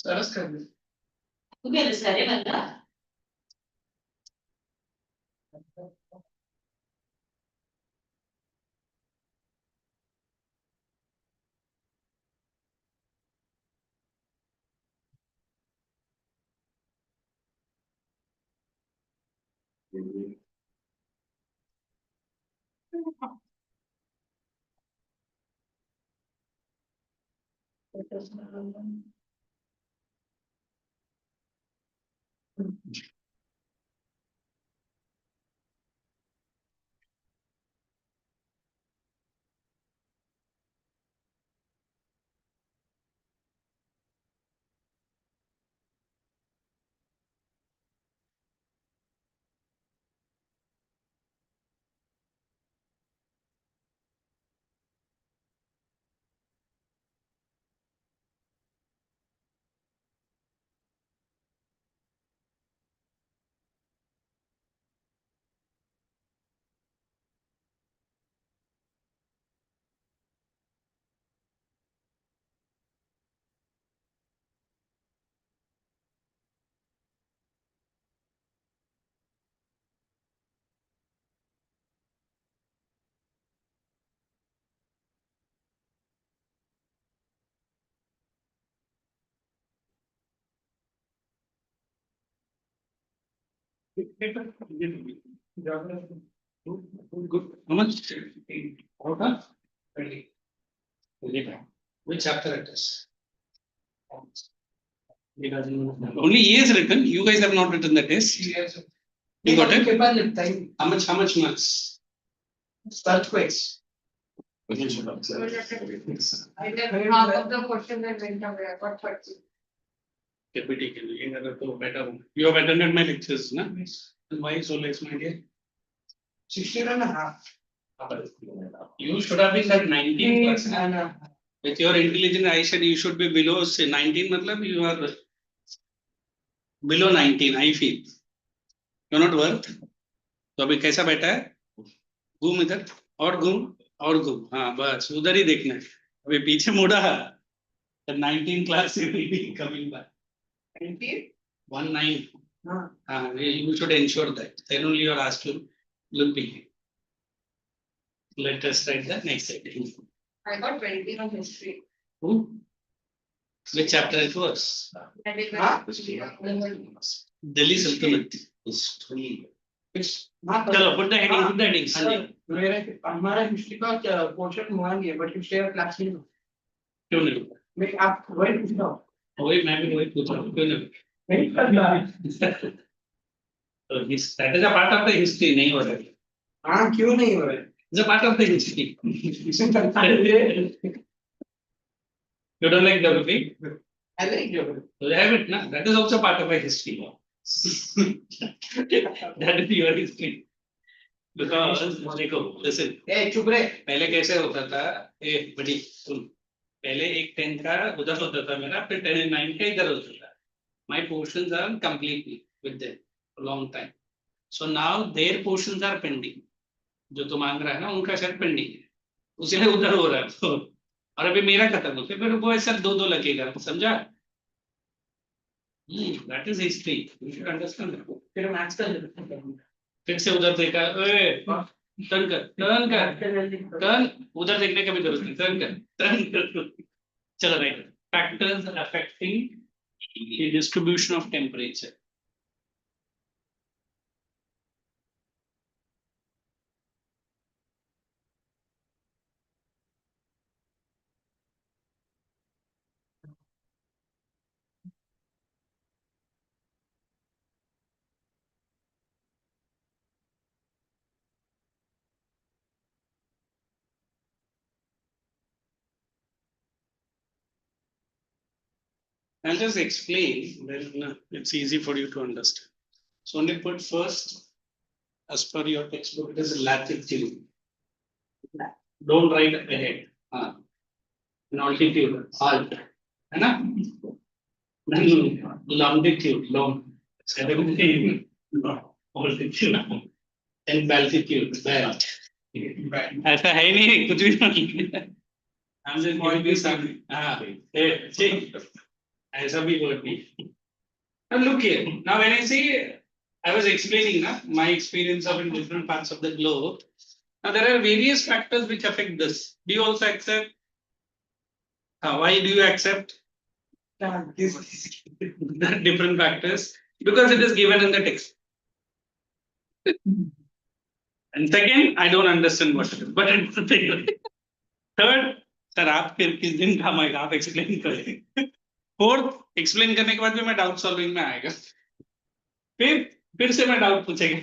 सरस कर दे तू क्या करे बंदा Good. How much? Order? Which chapter it is? Only E is written. You guys have not written the test. Yes. You got it? How much marks? 12 quiz. I did half of the question that went away. I got 30. You have attended my lectures, na? And why so less, my dear? 16.5. You should have been at 19 plus. With your intelligence, I said you should be below say 19. Matlab you are below 19. I feel you're not worth. तो अभी कैसा बैठा है? घूम इधर और घूम हाँ बस उधर ही देखना है अभी पीछे मुड़ा 19 class will be coming back 19 you should ensure that then only you are asked to look big. Let us write the next section. I got 20 on history. Who? Which chapter it was? Delhi Sultanate. History. चलो put the heading. Put the heading. मेरे हमारा history का portion हुआ नहीं है but history का class नहीं क्यों नहीं मैं आप वही पूछ रहा हूँ वही मैं भी वही पूछ रहा हूँ क्यों नहीं नहीं करना So that is a part of the history नहीं हो रहा है हाँ क्यों नहीं हो रहा है it's a part of the history you don't like geography I like geography so have it na that is also part of my history that is your history because देखो listen ए चुप रहे पहले कैसे होता था ए बड़ी सुन पहले एक 10 का उधर होता था मेरा फिर 10 9 का इधर होता था my portions are completely with them for long time so now their portions are pending जो तो मांग रहा है ना उनका शायद पेंडिंग है उसीलिए उधर हो रहा है और अभी मेरा खत्म होता है फिर वो ऐसा दो लगेगा समझा that is history you should understand फिर मैथ्स का फिर से उधर देखा टर्न उधर देखने का भी जरूरत नहीं टर्न कर चलो right factors affecting the distribution of temperature I'll just explain, then it's easy for you to understand. So only put first, as per your textbook, it is latitude. Don't write ahead. Longitude, alt. Then longitude, long. Altitude. And altitude, belt. ऐसा है नहीं कुछ भी I'm just giving you some. ऐसा भी word नहीं. Now look here. Now when I say, I was explaining my experience of in different parts of the globe. Now there are various factors which affect this. Do you also accept? Why do you accept? Different factors? Because it is given in the text. And second, I don't understand what it is, but it's the thing. Third, sir, आप फिर किस दिन काम आएगा आप explain करें. Fourth, explain करने के बाद भी मैं doubt solving में आएगा. फिर से मैं doubt पूछेगा.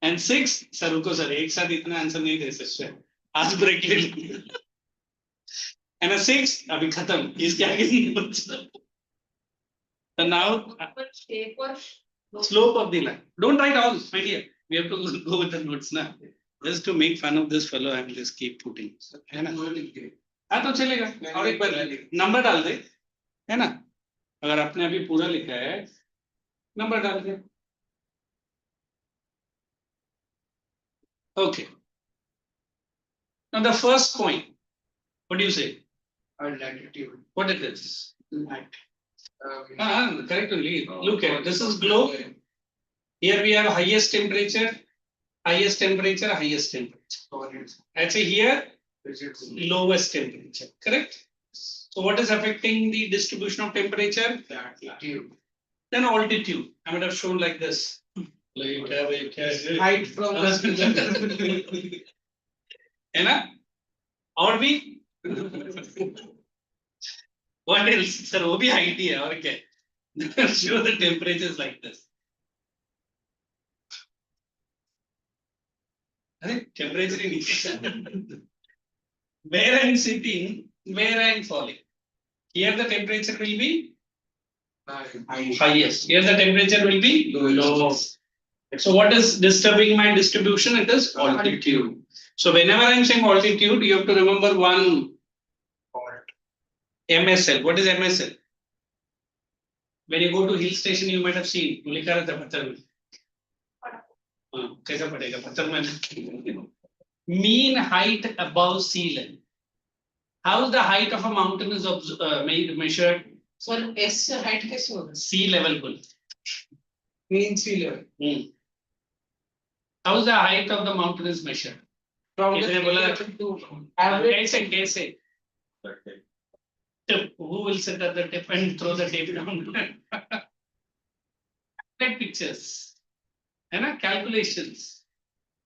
And six, सर रुको सर एक साथ इतना आंसर नहीं दे सकते. आज ब्रेक ले लीजिए. And a six, अभी खत्म. इसके आगे नहीं पूछना. So now, But take what? slope of the line. Don't write all, my dear. We have to go with the notes now. Just to make fun of this fellow, I will just keep putting. है ना? हाँ तो चलेगा. और एक बार number डाल दे, है ना? अगर आपने अभी पूरा लिखा है, नंबर डाल दे. Okay. Now the first point. What do you say? Latitude. What it is? Lat. Correct only. Look at this is globe. Here we have highest temperature, highest temperature, highest temperature. I'd say here lowest temperature. Correct. So what is affecting the distribution of temperature? Latitude. Then altitude. I would have shown like this. Height from the है ना? और भी what else? Sir वो भी height ही है और क्या? Show the temperatures like this. अरे temperature ही नहीं. Where I am sitting, where I am falling. Here the temperature will be highest. Here the temperature will be lowest. So what is disturbing my distribution? It is altitude. So whenever I am saying altitude, you have to remember one MSL. What is MSL? When you go to hill station, you might have seen. लिखा रहता है पत्थर में. कैसा पड़ेगा पत्थर में? Mean height above sea level. How is the height of a mountain is measured? Sir, S height कैसे होगा? Sea level pull. Mean sea level. How is the height of the mountain is measured? From किसने the बोला? to average. कैसे? Tip. Who will sit at the tip and throw the tape down? Take pictures. है ना? Calculations.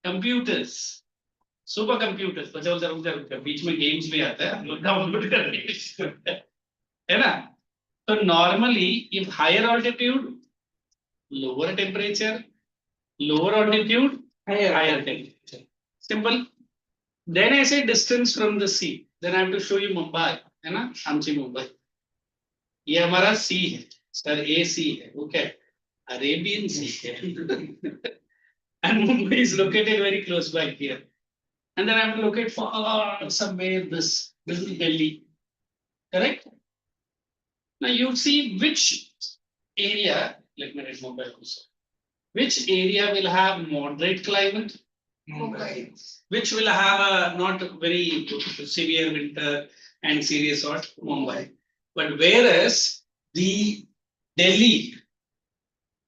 Computers. Super computers. बचा रुक बीच में games भी आता है. हम लोग डाउनलोड करके. है ना? So normally, if higher altitude, lower temperature, lower altitude, higher temperature. Simple. Then I say distance from the sea. Then I have to show you Mumbai. है ना? आमची मुंबई. ये हमारा sea है. सर A sea है. Okay. Arabian Sea है. And Mumbai is located very close by here. And then I have to locate far somewhere this is Delhi. Correct? Now you see which area, let me write Mumbai also. Which area will have moderate climate? Mumbai. Which will have a not very severe winter and serious what? Mumbai. But whereas the Delhi,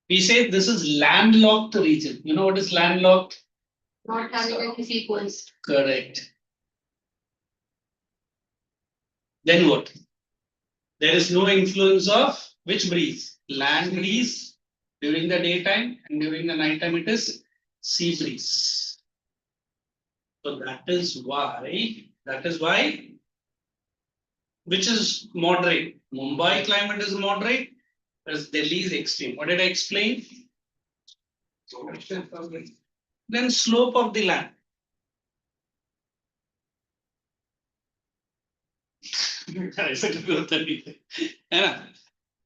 we say this is landlocked region. You know what is landlocked? Not having any sequence. Correct. Then what? There is no influence of which breeze? Land breeze during the daytime, and during the night time it is sea breeze. So that is why which is moderate. Mumbai climate is moderate, whereas Delhi is extreme. What did I explain? Then slope of the land.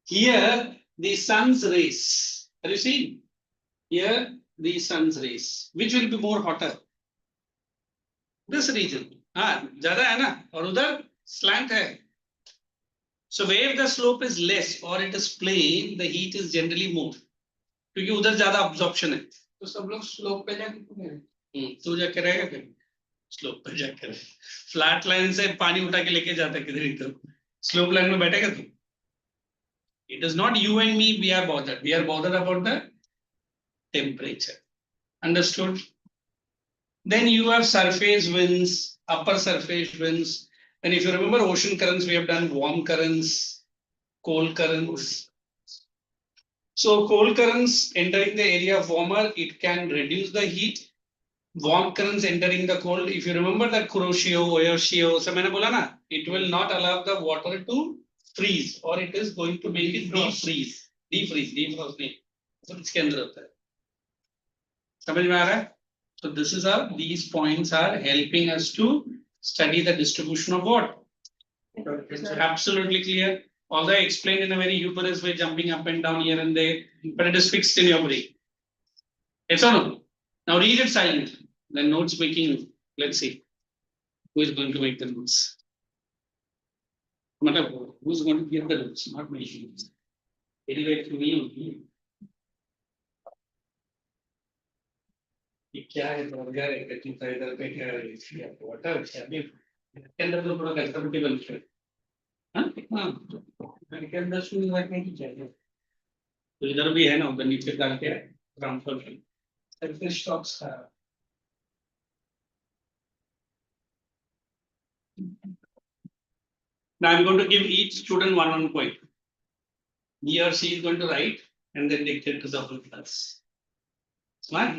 Here the sun's rays. Have you seen? Here the sun's rays. Which will be more hotter? This region. हाँ ज़्यादा है ना और उधर slant है. So where the slope is less or it is plain, the heat is generally more. क्योंकि उधर ज़्यादा absorption है. तो सब लोग slope पे जाके घूमेंगे. तू जाके रहेगा फिर. Slope पे जाके रहे. Flat line से पानी उठा के लेके जाता है किधर ही तो. Slope line में बैठेगा तू? It is not you and me we are bothered. We are bothered about the temperature. Understood? Then you have surface winds, upper surface winds. And if you remember ocean currents, we have done warm currents, cold currents. So cold currents entering the area of warmer, it can reduce the heat. Warm currents entering the cold. If you remember that Kuroshio, Oyoshio, so मैंने बोला ना, it will not allow the water to freeze, or it is going to make it defreeze. Defrost नहीं. तो इसके अंदर होता है. समझ में आ रहा है? So this is how these points are helping us to study the distribution of what? Absolutely clear. Although I explained in a very humorous way, jumping up and down here and there, but it is fixed in your brain. Yes or no? Now read it silently. The notes making, let's see. Who is going to make the notes? Who is going to give the notes? Not me. Anyway, to me only. ये क्या है रोजगार है कि तुम इधर पे क्या है वाटर अभी के अंदर तो थोड़ा कंफर्टेबल है हां के अंदर सुन रखने की चाहिए तो इधर भी है ना उधर नीचे डाल के ट्रांसफर सरफेस स्टॉक्स का now I'm going to give each student one point. He or she is going to write and then dictate to the whole class. Smart?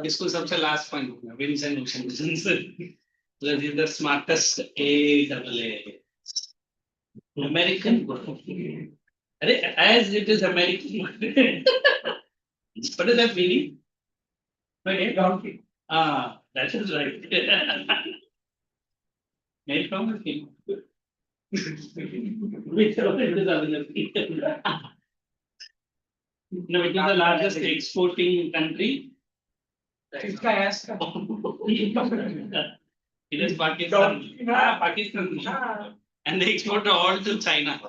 इसको सबसे लास्ट पॉइंट होगा winds and oceans this is the smartest AAA American अरे as it is American what does that mean? Okay, donkey. That is right. Made from a film. Which of it is available? No, it is the largest exporting country. इसका ass का. It is Pakistan. Pakistan. And they export all to China.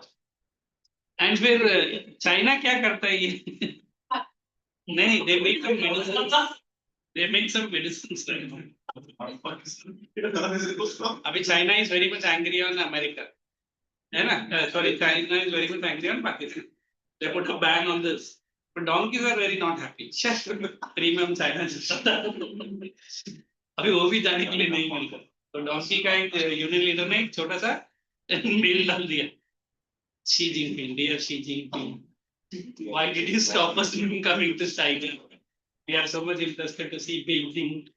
And फिर China क्या करता है ये? नहीं, they make some medicines. They make some medicines. अभी China is very much angry on America. है ना? Sorry, China is very much angry on Pakistan. They put a ban on this. But donkeys are very not happy. Premium China अभी वो भी जाने के लिए नहीं मिलता. तो डोंकी का एक यूनियन लीडर ने एक छोटा सा मेल डाल दिया. Xi Jinping, dear Xi Jinping, why did you stop us from coming to China? We are so much interested to see Beijing.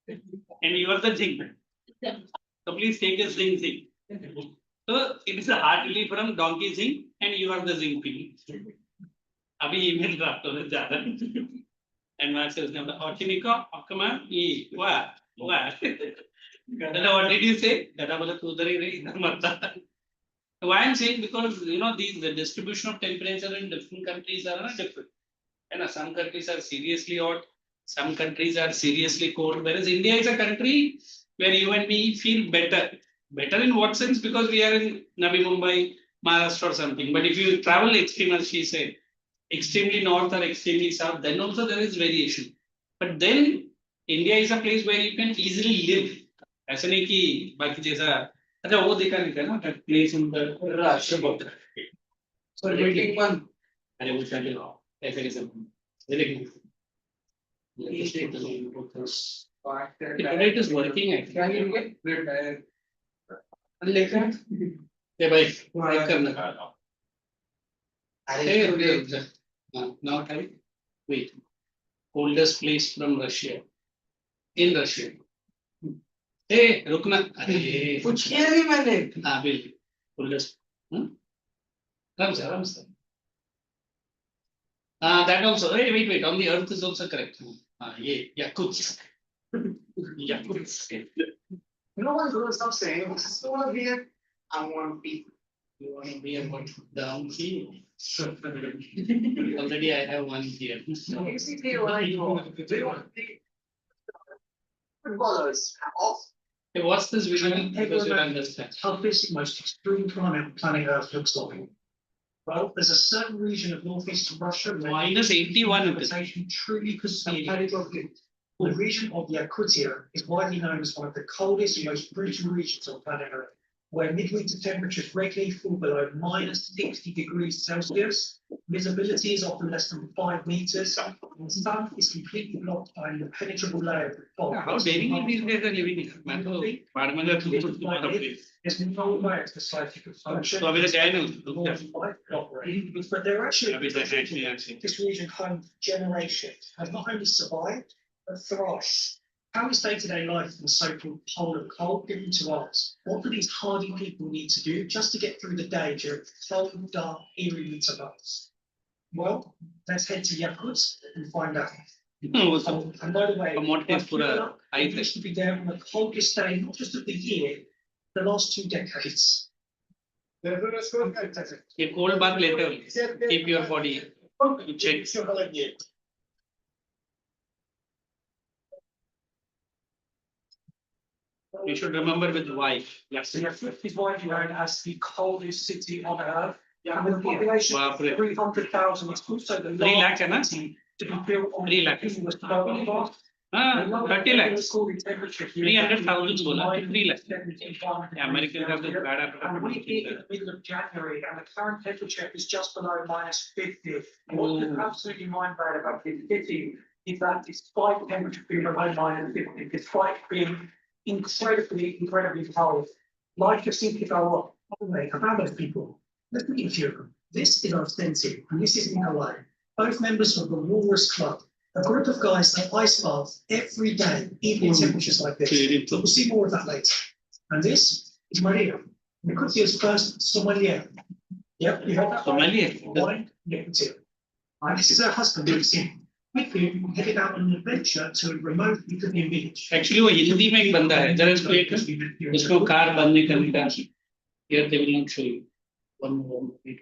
And you are the Jing. So please take a Xing. So it is a heartily from Donkey Xing and you are the Jinping. अभी email draft होने जा रहा है. And Max says, "Ochiniko, Okama, what? What did you say? Dada बोला तू उधर ही रही इधर मत जा." Why I'm saying because the distribution of temperature in different countries are different. And some countries are seriously hot, some countries are seriously cold. Whereas India is a country where you and me feel better. Better in what sense? Because we are in Navi Mumbai, Maharashtra or something. But if you travel extreme, as she said, extremely north or extremely south, then also there is variation. But then India is a place where you can easily live. ऐसा नहीं कि बाकी जैसा अच्छा वो देखा नहीं था ना that place in the राष्ट्रपति. So waiting one. अरे वो चले ऐसे कैसे लेकिन it is working actually. Can you get red? लेकर ये भाई टाइप करना. अरे now type. Wait. Coldest place from Russia. In Russia. ए रुकना अरे कुछ किया नहीं मैंने. हाँ बिल्कुल coldest. आराम से. That also. Hey, wait. On the earth is also correct. ये Yakutsk. Yakutsk. You know what? Don't stop saying. I just want to be a. I want to be. You want to be a what? Donkey. Already I have one here. Basically, what I do. Do you want to be footballers off? Hey, what's this vision? Because you understand. How this most extreme climate planet Earth looks like. Well, there's a certain region of northeastern Russia where -81 it is. vegetation truly could see. How do you go get? The region of Yakutia is widely known as one of the coldest and most brutal regions on planet Earth. where midwinter temperatures regularly fall below -60 degrees Celsius. Visibility is often less than 5 meters, and the sun is completely blocked by an impenetrable layer of fog. How daringly these guys are living here. मैं तो बाढ़ में जाता हूँ तो तुम्हारा place. There's no way the scientific function. तो अभी तो गए नहीं. But they're actually अभी तो actually. this region home to generations has not only survived but thrived. How is day-to-day life in the so-called polar cold given to us? What do these hardy people need to do just to get through the day during cold, dark, eerie winter months? Well, let's head to Yakutsk and find out. वो सब And by the way, commodity I पूरा feel high like we used to be there on the coldest day, not just of the year, the last 2 decades. ये cold bath लेते हो. Keep your body. You check. You should remember with wife. Yes, so Yakutsk is widely known as the coldest city on earth. And with a population of बाप रे. 300,000, it's also the 3 lakh है ना? largest city to be built on 3 lakh. the coast. हाँ 30 lakhs. 300,000 बोला 3 lakhs. Yeah, Americans have this bad And we habit. hit in the middle of January, and the current temperature is just below -50. What's absolutely mind-blowing about this city is that despite temperature being below -50, despite being incredibly cold, life just seems to go on. Anyway, about those people, let's meet a few of them. This is authentic, and this is Nikolai, both members of the Walrus Club, a group of guys that ice bath every day, even in temperatures like this. But we'll see more of that later. And this is Maria, Nikutia's first sommelier. Yep, you heard that. Sommelier? Wine, Nikutia. And this is her husband, Lucy. With him, headed out on an adventure to a remote Ethiopian village. Actually वो हिंदी में एक बंदा है. जरा इसको एक उसको car बंद नहीं करने का. Here they will not show you. Wait.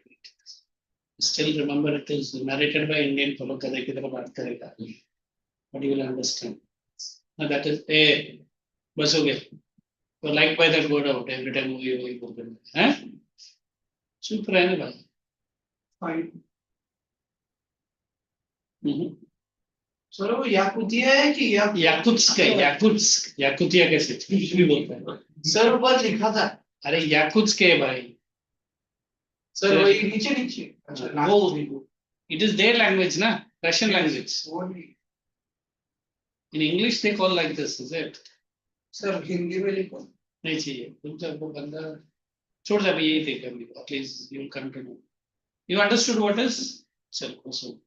Still remember it is narrated by Indian fellow कदे की तरह बात करेगा. But you will understand. Now that is a बस हो गया. So like by that word out every time वही बोलते हैं. हैं? चुप रहने वाला. Fine. सर वो याकुतिया है कि याकुत्स्क है. याकुतिया कैसे कुछ भी बोलते हैं. सर ऊपर लिखा था. अरे याकुत्स्क है भाई. सर वही नीचे वो it is their language ना, Russian language. In English they call like this, is it? Sir Hindi में लिखो. नहीं चाहिए. तुम जब वो बंदा छोड़ दे यही देख अभी. At least you will come to know. You understood what is? चलो so.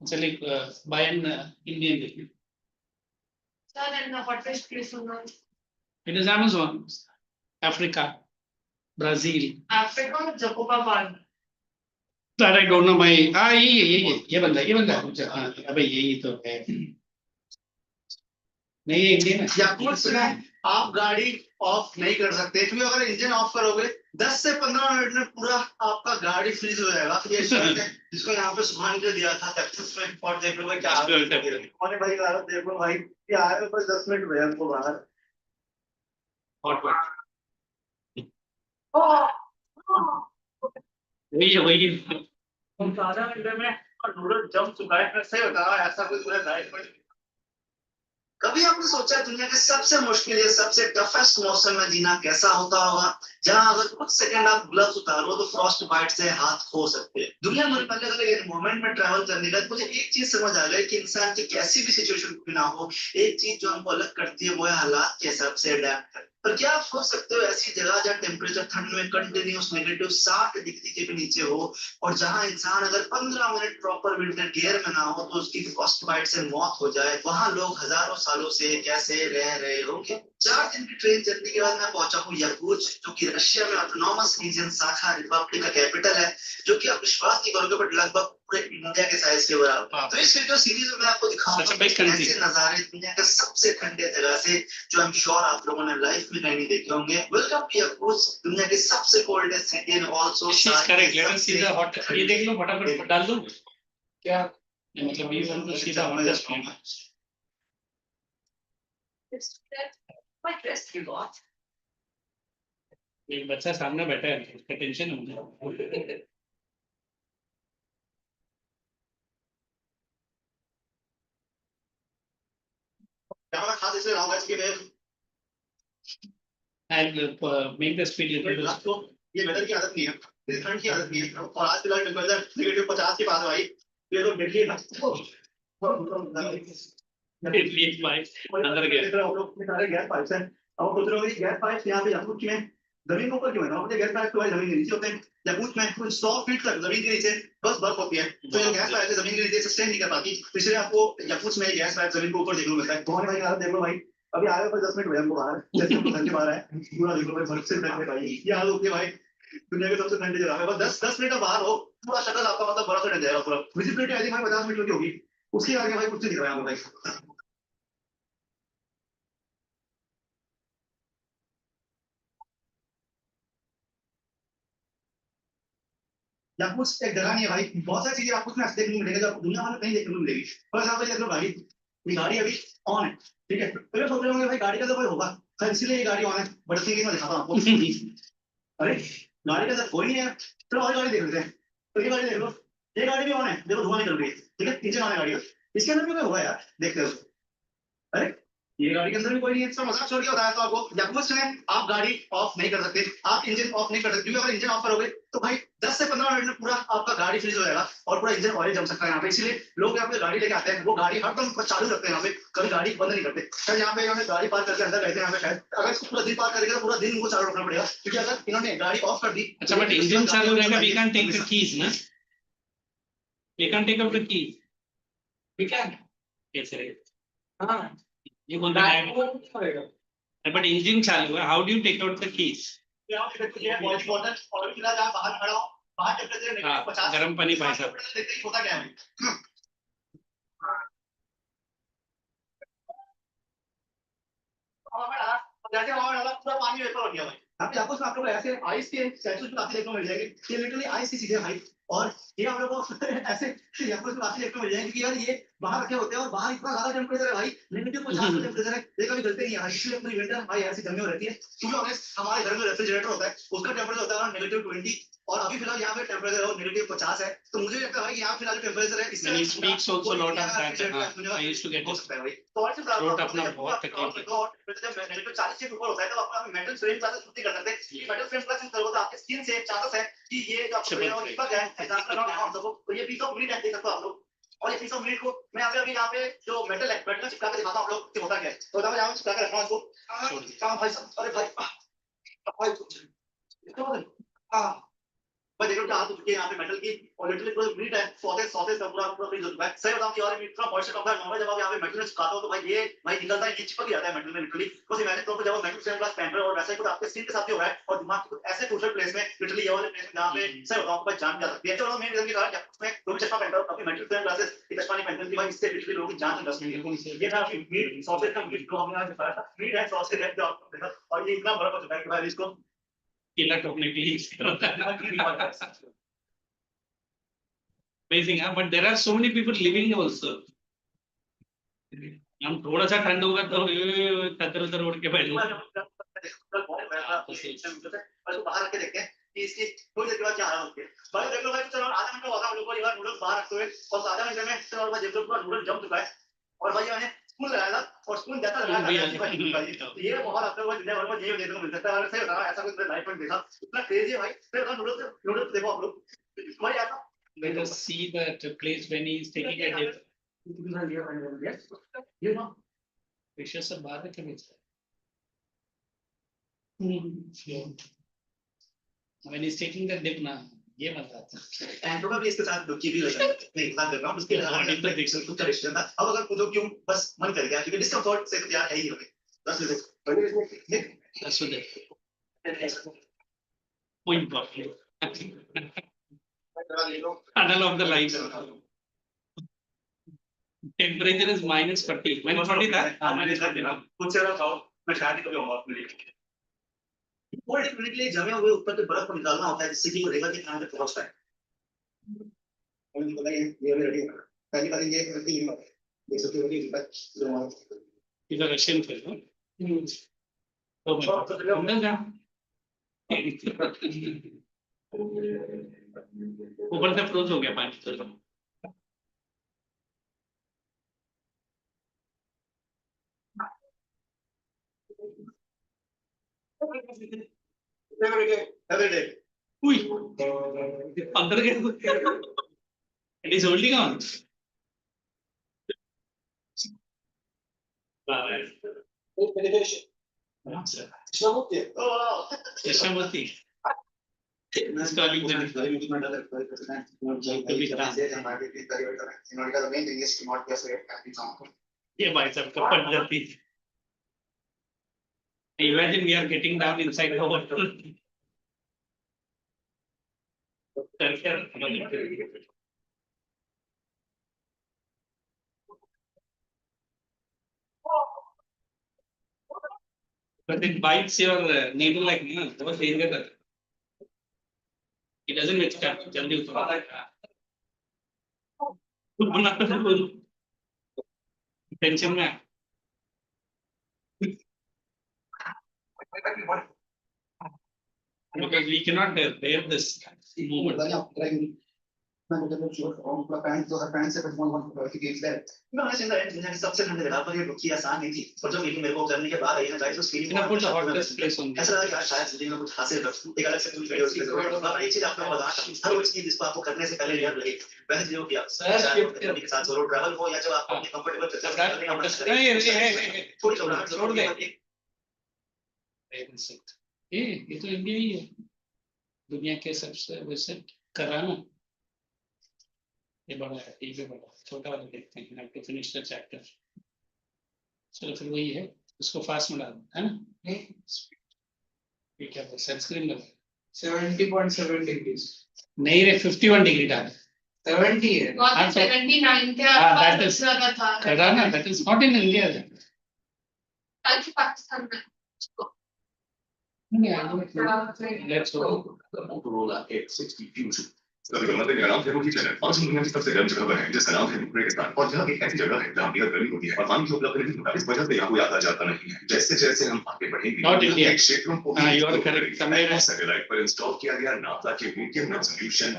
चलिए by an Indian देखिए. Sir, and the hottest place on earth? It is Amazon, Africa, Brazil. Africa or Jacoba? That I don't know my. ये बंदा हाँ अबे यही तो है. नहीं ये इंडियन है. याकुत्स्क में आप गाड़ी ऑफ नहीं कर सकते क्योंकि अगर इंजन ऑफ करोगे 10 से 15 मिनट में पूरा आपका गाड़ी फ्रीज हो जाएगा. ये शर्त है जिसको यहाँ पे सुभान को दिया था टेक्सास में. और देख लो भाई क्या मैंने भाई हालत देख लो भाई क्या आए बस 10 मिनट हुए हमको बाहर. Hot one. वही आधा घंटे में नूडल जम चुका है. सही बता रहा हूं, ऐसा कुछ मेरा लाइफ में कभी आपने सोचा दुनिया के सबसे मुश्किल या सबसे टफेस्ट मौसम में जीना कैसा होता होगा, जहां अगर कुछ सेकंड आप ग्लव्स उतारो तो फ्रॉस्ट बाइट से हाथ खो सकते हैं. दुनिया भर में अलग अलग एनवायरमेंट में ट्रैवल करने का मुझे एक चीज समझ आ गई कि इंसान की कैसी भी सिचुएशन क्यों ना हो, एक चीज जो हमको अलग करती है वो है हालात के हिसाब से अडेप्ट करना. पर क्या आप सोच सकते हो ऐसी जगह जहाँ टेम्परेचर ठंड में कंटिन्यूस नेगेटिव 60 डिग्री के भी नीचे हो और जहां इंसान अगर 15 मिनट प्रॉपर विंटर गियर में ना हो तो उसकी फ्रॉस्ट बाइट से मौत हो जाए, वहां लोग हजारों सालों से कैसे रह रहे होंगे. 4 दिन की ट्रेन जर्नी के बाद मैं पहुंचा हूँ याकुत्स्क, जो कि रशिया में ऑटोनॉमस रीजन साखा रिपब्लिक का कैपिटल है, जो कि आप विश्वास नहीं करोगे बट लगभग पूरे इंडिया के साइज के बराबर. तो इस वीडियो सीरीज में मैं आपको दिखाऊंगा ऐसे नजारे दुनिया के सबसे ठंडे जगह से जो आई एम श्योर आप लोगों ने लाइफ में नहीं देखे होंगे. वेलकम टू याकुत्स्क, दुनिया की सबसे coldest city and also correct. Let us see the hot. ये देख लो फटाफट डाल दो क्या मतलब ये वाला तो सीधा हॉटेस्ट है. What dress you got? एक बच्चा सामने बैठा है उसका टेंशन हो गया. कैमरा खा दे रहा हूं आज के लिए. and make the speed little bit. आपको ये वेदर की आदत नहीं है, ये ठंड की आदत नहीं है, और आज फिलहाल टेम्परेचर -50 के पास है भाई, ये तो डेडली है। It's by अंदर गया। हम लोग में सारे गैस पाइप्स हैं, अब सोच रहे हो कि गैस पाइप यहाँ पे याकूत में जमीन के ऊपर क्यों है? नॉर्मली गैस पाइप तो भाई जमीन के नीचे होते हैं, याकूत में कुछ 100 फीट तक जमीन के नीचे बस बर्फ होती है, तो ये गैस पाइप जमीन के नीचे सस्टेन नहीं कर पाती, तो इसलिए आपको याकूत में गैस पाइप जमीन के ऊपर देखने को मिलता है। कौन भाई हालत देख लो भाई, अभी आए हो 10 मिनट हुए हमको बाहर, जैसे हम घर के बाहर आए, पूरा देख लो भाई बर्फ से ढके भाई, ये हाल होती है भाई, दुनिया की सबसे ठंडी जगह है, बस 10 मिनट बाहर हो, पूरा शक्ल आपका मतलब बर्फ से ढक जाएगा पूरा, विजिबिलिटी आई थिंक भाई 50 मीटर की होगी, उसके आगे भाई कुछ नहीं दिख रहा है भाई। या कुछ एक जगह नहीं है भाई, बहुत सारी चीजें आपको इसमें देखने को मिलेगा जो आपको दुनिया भर में कहीं देखने को मिलेगी। फॉर एग्जाम्पल देख लो गाड़ी, ये गाड़ी अभी ऑन है, ठीक है, तो ये सोच रहे होंगे भाई गाड़ी का तो कोई होगा, शायद इसीलिए ये गाड़ी ऑन है, बट इसलिए मैं दिखाता हूँ आपको। अरे गाड़ी का तो कोई नहीं है, चलो और गाड़ी देख लेते हैं, तो ये गाड़ी देख लो, ये गाड़ी भी ऑन है, देखो धुआं निकल रही है, ठीक है, इंजन ऑन है गाड़ी का, इसके अंदर भी कोई होगा यार, देखते हो। अरे ये गाड़ी के अंदर भी कोई नहीं है, इसका मजाक छोड़ के बताया तो आपको, याकूब में आप गाड़ी ऑफ नहीं कर सकते, आप इंजन ऑफ नहीं कर सकते, क्योंकि अगर इंजन ऑफ करोगे तो भाई 10 से 15 मिनट में पूरा आपका गाड़ी फ्रीज हो जाएगा और पूरा इंजन ऑयल जम सकता है यहाँ पे, इसलिए लोग यहाँ पे गाड़ी लेके आते हैं, वो गाड़ी हरदम चालू रखते हैं यहाँ पे, कभी गाड़ी बंद नहीं करते। शायद यहाँ पे इन्होंने गाड़ी पार्क करके अंदर रहते हैं यहाँ पे, शायद अगर इसको पूरा दिन पार्क करेगा तो पूरा दिन उनको चालू रखना पड़ेगा, क्योंकि अगर इन्होंने गाड़ी ऑफ कर दी। अच्छा, but engine चालू रहेगा, we can't take the keys ना, we can't take up the keys, We can. कैसे रहेगा? हाँ, ये बोलते हैं but engine चालू है, how do you take out the keys? हाँ, गर्म पानी भाई साहब, होता क्या है जैसे पूरा पानी वेपर हो गया भाई, आपको आपको ऐसे आइस के स्टैचूज काफी देखने को मिल जाएंगे, ये लिटरली आइस की चीजें भाई, और ये हम लोग को ऐसे आपको काफी देखने को मिल जाएंगे कि यार ये बाहर रखे होते हैं और बाहर इतना ज्यादा टेम्परेचर है भाई, -50 का टेम्परेचर है, ये कभी गलते नहीं है, इसलिए पूरी विंटर भाई ऐसी जमी हो रहती है, क्योंकि ऑनेस्ट हमारे घर में रेफ्रिजरेटर होता है, उसका टेम्परेचर होता है -20, और अभी फिलहाल यहाँ पे टेम्परेचर है -50 है, तो मुझे लगता है भाई यहाँ फिलहाल टेम्परेचर है, when he speaks also lot of that, I used to get हो this सकता है भाई, तो और throat अपना बहुत तकलीफ है। जब -40 के ऊपर होता है तो आपका मेटल फ्रेम क्लासेस छुट्टी कर सकते हैं, मेटल फ्रेम क्लासेस करोगे तो आपके स्किन से चांसेस है कि ये जो आपको चिपक जाए, एग्जांपल का नाम देखो, तो ये पीस ऑफ मीट है, देख सकते हो आप लोग, और ये पीस ऑफ मीट को मैं अभी यहाँ पे जो मेटल है, मेटल चिपका के दिखाता हूँ आप लोग कि होता क्या है, तो मैं यहाँ चिपका के रखा हूँ इसको, कहाँ भाई साहब, अरे भाई हाँ भाई देखो क्या हाथ हो चुकी है यहाँ पे मेटल की, और लिटरली पूरा मीट है, सॉसेज का पूरा पूरा फ्रीज हो चुका है, सही बताऊं कि और मीट का मॉइस्चर कम है, नॉर्मल जब आप यहाँ पे मेटल में चिपकाते हो तो भाई ये भाई निकलता है, ये चिपक जाता है मेटल में लिटरली, बस इमेजिन करो जब मेटल फ्रेम ग्लास पहन रहे हो और वैसे ही कुछ आपके स्किन के साथ भी हो रहा है, और दिमाग के कुछ ऐसे क्रूशियल प्लेस में लिटरली ये वाले प्लेस में जहाँ पे सही बताऊं आपको जान जा सकती है, चलो मेन रीजन की कारण उसमें कोई चश्मा पहनता हो, अपनी मेटल फ्रेम ग्लासेस की चश्मा नहीं पहनते भाई, इससे लिटरली लोगों की जान जा सकती है, ये था मीट सॉसेज का मीट को हमने आज दिखाया था, मीट है सॉसेज है जो आपको देखा, और ये इतना बड़ा हो चुका है कि भाई इसको किला ठोकने के लिए amazing, huh? But there are so many people living also. हम थोड़ा सा ठंड होगा तो कतर उतर उड़ के बैठ बाहर रख के देखते हैं कि इसकी थोड़ी देर के बाद क्या हालत होती है, भाई देख लो भाई, चलो आधा घंटा होगा हम लोग को ये बार नूडल्स बाहर रखते हुए, और आधा घंटे में चलो भाई देख लो पूरा नूडल जम चुका है, और भाई मैंने स्पून लगाया था और स्पून जैसा लगाया था ये बहुत आपको दुनिया भर में ये देखने को मिल सकता है, सही बता रहा ऐसा कुछ लाइफ में देखा, इतना क्रेजी है भाई, फिर नूडल्स देखो आप लोग भाई ऐसा, let us see that place when he is taking a dip. you know Picture से बाहर रखे बेच when he is taking the dip ना, ये मजा आता है, एंड प्रोबेबली इसके साथ दुखी भी लगा नहीं बात कर रहा हूं, उसके अलावा तो देख सकते कुछ रिश्ता था, अब अगर खुद क्यों बस मन कर गया क्योंकि डिस्कम्फर्ट से तो यार है ही होगे, बस that's what they point properly tunnel of the light, temperature is -40 -40 था, -40 ना, कुछ से खाओ, मैं शायद ही कभी होगा अपने लिए और एक मिनट के लिए जमे हुए ऊपर के बर्फ को निकालना होता है जिससे कि वो रेगा के खाने तक पहुंचता है, और मुझे पता है ये अभी रेडी है, पहली बार ये करती है देख सकते हो कि बस इधर रशियन फिल्म तो अंदर जा ऊपर से फ्रोज हो गया पानी तो Every day. Ui, अंदर गया. It is holding on. Meditation. Oh wow. Krishnamurti. It's calling ये भाई साहब कपड़ जाती. Imagine we are getting down inside the water. But it bites your needle like no, बहुत dangerous है. It doesn't make sense. जल्दी उतार. टेंशन में. Because we cannot bear this movement. सबसे ठंडे जगह पर ये रुकी आसान नहीं थी और जब फीलिंग मेरे को करने के बाद आई ना गाइस उस feeling Can I put the hottest place on ऐसा this? लगा यार शायद जिंदगी में कुछ हासिल कर एक अलग से कुछ वीडियोस और एक चीज आपको बता हर वो चीज जिसको आपको करने से पहले यार लगे वैसे चीजों किया शायद के साथ सोलो ट्रैवल हो या जब आपको अपने कंफर्टेबल थोड़ी घबराहट छोड़ दे. ये तो इंडिया ही है. दुनिया के सबसे वैसे कराना. ये बड़ा है, ये भी बड़ा है. छोटा वाला देखते हैं. Have to finish the chapter. चलो फिर वही है. उसको फास्ट में डाल है ना. ये क्या है? सनस्क्रीन लगा. 70.7 degrees. नहीं रे 51 डिग्री डाल. 70 है. हाँ, तो- 79 के that आसपास is लगा था. कराना. That is not in India. आज पाकिस्तान में. Let's go. Motorola X60 Fusion. कभी कभी मेरा नाम है रोहित चैनल और दुनिया की सबसे गर्म जगह पर है जिसका नाम है रेगिस्तान और यह एक ऐसी जगह है जहाँ बेहद गर्मी होती है और पानी की उपलब्ध नहीं होता. इस वजह से यहाँ कोई आता जाता नहीं है. जैसे जैसे हम आगे बढ़ेंगे Not India. क्षेत्रों को हाँ, you are correct. समय सैटेलाइट पर इंस्टॉल किया गया नासा के मीडियम रेजोल्यूशन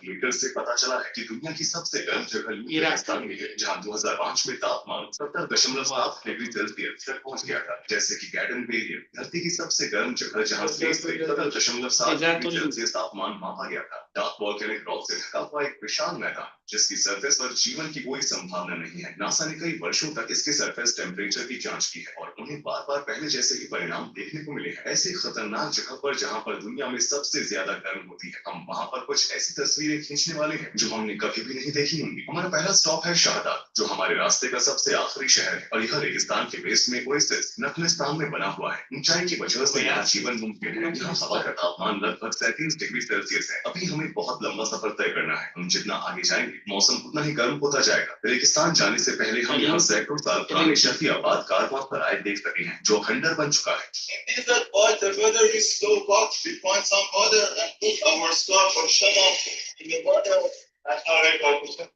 मीटर से पता चला है कि दुनिया की सबसे गर्म जगह रेगिस्तान में है जहाँ 2005 में तापमान 70.7 डिग्री सेल्सियस तक पहुँच गया था. जैसे कि गैडन वेरियन धरती की सबसे गर्म जगह जहाँ 70.7 डिग्री सेल्सियस तापमान मापा गया था. डार्क वॉल्केनिक रॉक से ढका हुआ एक विशाल मैदान जिसकी सरफेस पर जीवन की कोई संभावना नहीं है. नासा ने कई वर्षों तक इसके सरफेस टेम्परेचर की जांच की है और उन्हें बार-बार पहले जैसे ही परिणाम देखने को मिले हैं. ऐसी खतरनाक जगह पर जहां पर दुनिया में सबसे ज्यादा गर्म होती है हम वहां पर कुछ ऐसी तस्वीरें खींचने वाले हैं जो हमने कभी भी नहीं देखी होंगी. हमारा पहला स्टॉप है शारदा जो हमारे रास्ते का सबसे आखिरी शहर है और यह रेगिस्तान के बेस में ओएसिस नखलिस्तान में बना हुआ है. ऊंचाई की वजह से यहाँ जीवन मुमकिन है. यहाँ हवा का तापमान लगभग 37 डिग्री सेल्सियस है. अभी हमें बहुत लंबा सफर तय करना है. हम जितना आगे जाएंगे मौसम उतना ही गर्म होता जाएगा. रेगिस्तान जाने से पहले हम यहाँ सैकड़ों साल पुराने शहरी आबाद कारवां पर आए देख सके हैं जो खंडर बन चुका है. In that part, the weather is so hot. We find some water and put our scarf or shawl in the water. That's how I got it.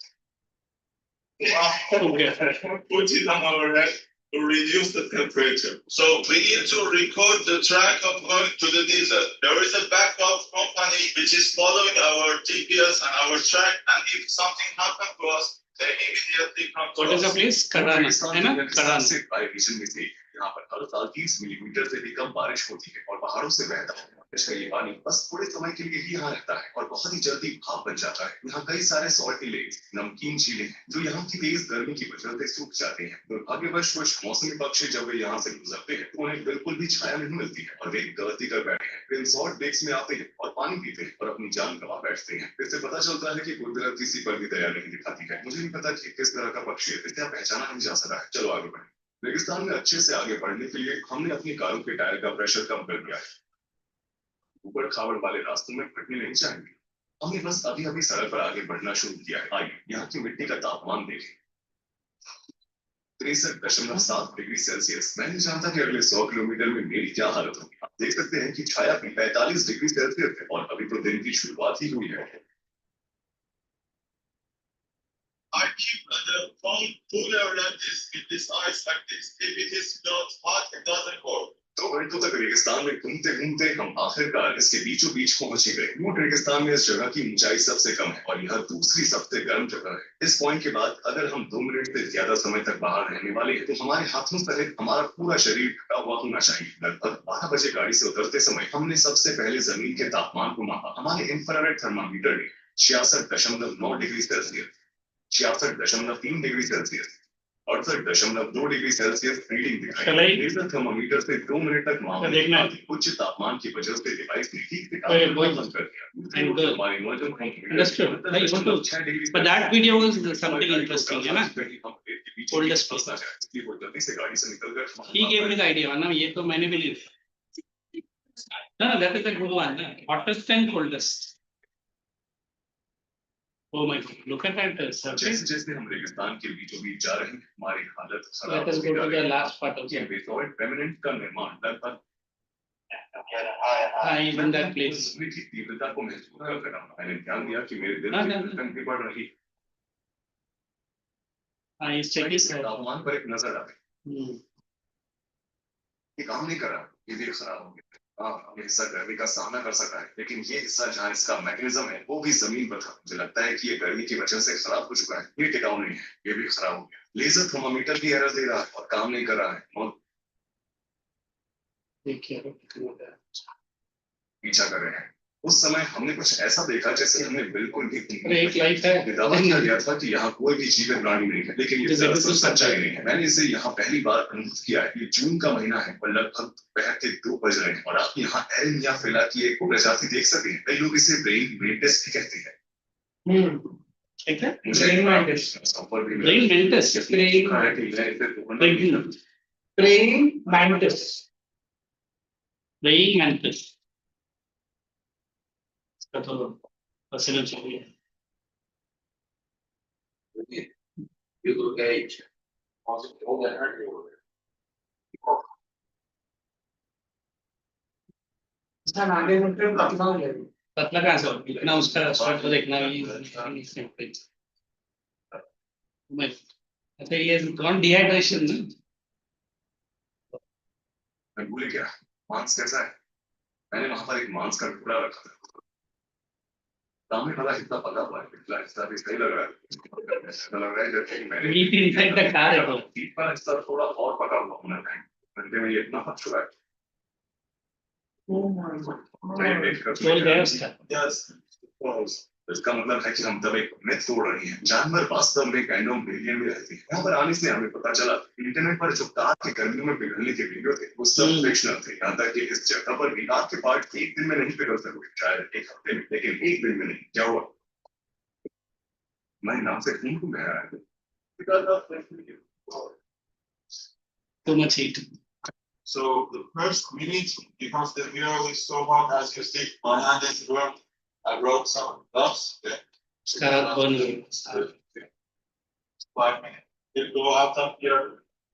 Put it on our head to reduce the temperature. So we need to record the track of going to the desert. There is a backup company which is following our GPS and our track. And if something happens to us, they immediately come to What is the us. place? कराना है ना. कराना. से vibration में से यहाँ पर हर साल 30 मिलीमीटर से भी कम बारिश होती है और पहाड़ों से बहता है. इसका ये पानी बस थोड़े समय के लिए ही यहाँ रहता है और बहुत ही जल्दी भाप बन जाता है. यहाँ कई सारे सॉल्टी लेक्स नमकीन झीलें हैं जो यहाँ की तेज गर्मी की वजह से सूख जाते हैं. दुर्भाग्यवश कुछ मौसमी पक्षी जब वे यहाँ से गुजरते हैं तो उन्हें बिल्कुल भी छाया नहीं मिलती है और वे गलती कर बैठे हैं. वे इन सॉल्ट लेक्स में आते हैं और पानी पीते हैं और अपनी जान गंवा बैठते हैं. इससे पता चलता है कि कुदरत किसी पर भी दया नहीं दिखाती है. मुझे नहीं पता कि किस तरह का पक्षी है इसे पहचाना नहीं जा सका है. चलो आगे बढ़े. रेगिस्तान में अच्छे से आगे बढ़ने के लिए हमने अपनी कारों के टायर का प्रेशर कम कर दिया है. ऊबड़ खाबड़ वाले रास्तों में फटने नहीं चाहिए. हमने बस अभी अभी सड़क पर आगे बढ़ना शुरू किया है. आइए यहाँ की मिट्टी का तापमान देखें. 63.7 डिग्री सेल्सियस. मैं नहीं जानता कि अगले 100 किलोमीटर में मेरी क्या हालत होगी. आप देख सकते हैं कि छाया भी 45 डिग्री सेल्सियस है और अभी तो दिन की शुरुआत ही हुई है. I keep the phone cooler like this with this ice like this. If it is not hot, it doesn't work. 2 घंटों तक रेगिस्तान में घूमते घूमते हम आखिरकार इसके बीचों बीच पहुंच ही गए। मोट रेगिस्तान में इस जगह की ऊंचाई सबसे कम है और यह दूसरी सबसे गर्म जगह है। इस पॉइंट के बाद अगर हम 2 मिनट से ज्यादा समय तक बाहर रहने वाले हैं तो हमारे हाथों सहित हमारा पूरा शरीर ढका हुआ होना चाहिए। लगभग 12 बजे गाड़ी से उतरते समय हमने सबसे पहले जमीन के तापमान को मापा। हमारे इंफ्रारेड थर्मामीटर ने 66.9 degree Celsius, 66.3 degree Celsius, 68.2 degree Celsius reading दिखाई। लेजर थर्मामीटर से 2 मिनट तक मापने के बाद उच्च तापमान की वजह से डिवाइस ने ठीक से काम करना बंद कर दिया। हमारी immersion Understood. I want to- But that video was something interesting, है ना? Hold us please. जल्दी से गाड़ी से निकलकर He gave me the idea, ना ये तो मैंने भी लिया। No, that is a good one. ना? Hottest and coldest. Oh my God! Look at that surface. जैसे जैसे हम रेगिस्तान के बीचों बीच जा रहे हैं हमारी हालत Let us go to the last part of ये it. बेसॉइड पेर्मनेंट का निर्माण लगभग Even that place. की तीव्रता को महसूस कर रहा हूं। मैंने ध्यान दिया कि मेरे दिल हाँ, की हाँ, धड़कन भी बढ़ रही It's checking. है। तापमान पर एक नजर डालें। Hmm. ये काम नहीं कर रहा, ये भी खराब हो गया। हाँ, ये हिस्सा गर्मी का सामना कर सका है, लेकिन ये हिस्सा जहाँ इसका मैकेनिज्म है वो भी जमीन पर था। मुझे लगता है कि ये गर्मी की वजह से खराब हो चुका है। ये टिकाऊ नहीं है, ये भी खराब हो गया। लेजर थर्मामीटर भी एरर दे रहा है और काम नहीं कर रहा है और पीछा कर रहे हैं। उस समय हमने कुछ ऐसा देखा जैसे हमने बिल्कुल भी एक लाइफ है। दावा किया गया था कि यहाँ कोई भी जीवित प्राणी नहीं है, लेकिन ये दरअसल सच्चाई नहीं है। मैंने इसे यहाँ पहली बार अनुभव किया है। ये जून का महीना है और लगभग दोपहर के 2 बज रहे हैं और आप यहाँ एल्म या फिला की एक प्रजाति देख सकते हैं। कई लोग इसे ब्रेन मेंटिस भी कहते हैं। ठीक है। मुझे Brain mantis. संपर्क भी Brain mantis. Praying mantis. Praying mantis. इसका तो फसिल चाहिए। You look at age. Also, all that hurt you. इसका आगे मतलब कितना हो जाएगा? पतला कहाँ से होगा? इतना उसका शॉट तो देखना भी सिंपल। अच्छा ये कौन डिहाइड्रेशन ना? मैं भूल गया मांस कैसा है। मैंने वहां पर एक मांस का टुकड़ा रखा था। सामने वाला हिस्सा पका हुआ है, पिछला हिस्सा भी सही लग रहा है। ऐसा लग रहा है जैसे कि मैंने मीट इनसाइड द कार है तो। तीसरा हिस्सा थोड़ा और पका हुआ होना चाहिए। घंटे में ये इतना पक चुका है। बोल गया उसका। Yes. इसका मतलब है कि हम तब एक मिथ तोड़ रहे हैं। जानवर वास्तव में कैंडोम बिलियन में रहते हैं। यहाँ पर आने से हमें पता चला इंटरनेट पर जो कार के गर्मियों में पिघलने के वीडियो थे वो सब फिक्शनल थे। यहाँ तक कि इस जगह पर भी कार के पार्ट एक दिन में नहीं पिघल सकते, शायद एक हफ्ते में, लेकिन एक दिन में नहीं। क्या हुआ? मैं नाम से खून क्यों बह रहा है? Too much heat. So the first minute, because the video is so hot, as you see, my hand is burnt. I wrote some dots. उसका हाथ burn हो गया। 5 minutes. It go out of here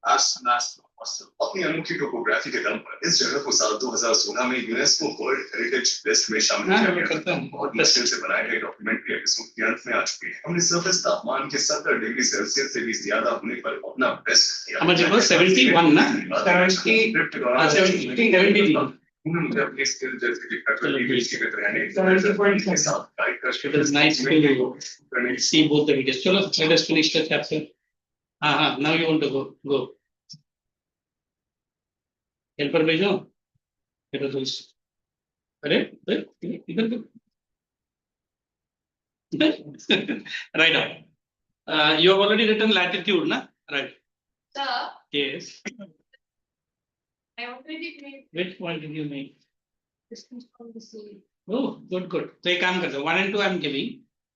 as soon as possible. अपनी अनोखी topography के दम पर इस जगह को साल 2016 में यूनेस्को वर्ल्ड हेरिटेज लिस्ट में शामिल हाँ, किया मैं गया करता था। हूँ। बहुत मुश्किल से बनाए गए डॉक्यूमेंट्री एपिसोड के अंत में आ चुके हैं। हमने सरफेस तापमान के 70 डिग्री सेल्सियस से भी ज्यादा होने पर अपना बेस्ट किया। How much it was? 71 ना? 70. मुझे अपनी स्किल जैसे कि प्रकृति में जीवित रहने 70.7 के साथ गाइड कर It is nice to see both the videos. चलो, let us finish the chapter. हाँ, now you want to go. Helper भेजो। फिर तो अरे इधर को। Right now. You have already written latitude, na? Right. Sir, Yes. I already made Which point did you make? distance from the sea. Oh, good. तो एक काम करते हैं 1 and 2 I am giving.